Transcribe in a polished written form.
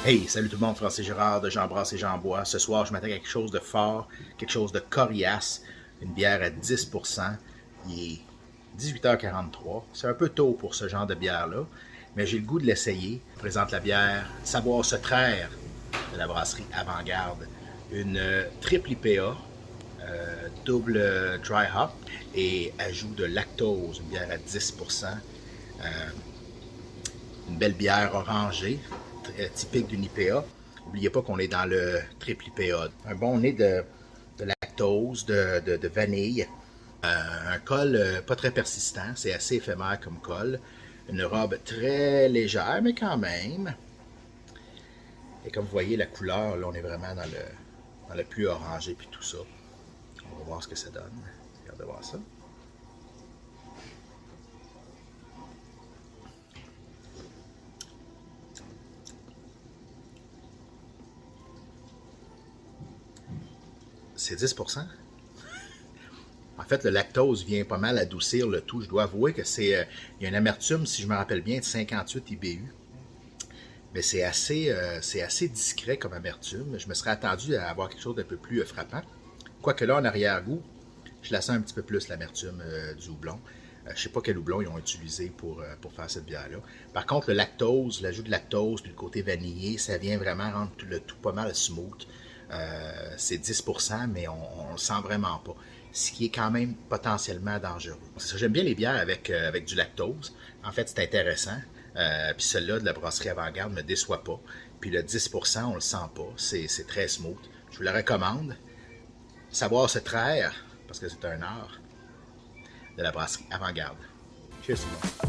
Hey, salut tout le monde, Francis Girard de Jean Brasse et Jean Bois. Ce soir, je m'attaque à quelque chose de fort, quelque chose de coriace, une bière à 10%. Il est 18h43. C'est un peu tôt pour ce genre de bière-là, mais j'ai le goût de l'essayer. Je présente la bière Savoir se traire de la brasserie Avant-Garde. Une triple IPA, double dry hop et ajout de lactose, une bière à 10%. Une belle bière orangée, typique d'une IPA. N'oubliez pas qu'on est dans le triple IPA. Un bon nez de lactose, de vanille. Un col pas très persistant, c'est assez éphémère comme col. Une robe très légère, mais quand même. Et comme vous voyez, la couleur, là, on est vraiment dans le plus orangé puis tout ça. On va voir ce que ça donne. Regardez voir ça. C'est 10%. En fait, le lactose vient pas mal adoucir le tout. Je dois avouer que il y a une amertume, si je me rappelle bien, de 58 IBU. Mais c'est assez discret comme amertume. Je me serais attendu à avoir quelque chose d'un peu plus frappant. Quoique là, en arrière-goût, je la sens un petit peu plus l'amertume du houblon. Je ne sais pas quel houblon ils ont utilisé pour faire cette bière-là. Par contre, le lactose, l'ajout de lactose puis le côté vanillé, ça vient vraiment rendre le tout pas mal smooth. C'est 10%, mais on le sent vraiment pas. Ce qui est quand même potentiellement dangereux. C'est ça, j'aime bien les bières avec du lactose. En fait, c'est intéressant. Puis celle-là de la brasserie Avant-Garde ne me déçoit pas. Puis le 10%, on le sent pas. C'est très smooth. Je vous le recommande. Savoir se traire, parce que c'est un art, de la brasserie Avant-Garde. Cheers tout le monde.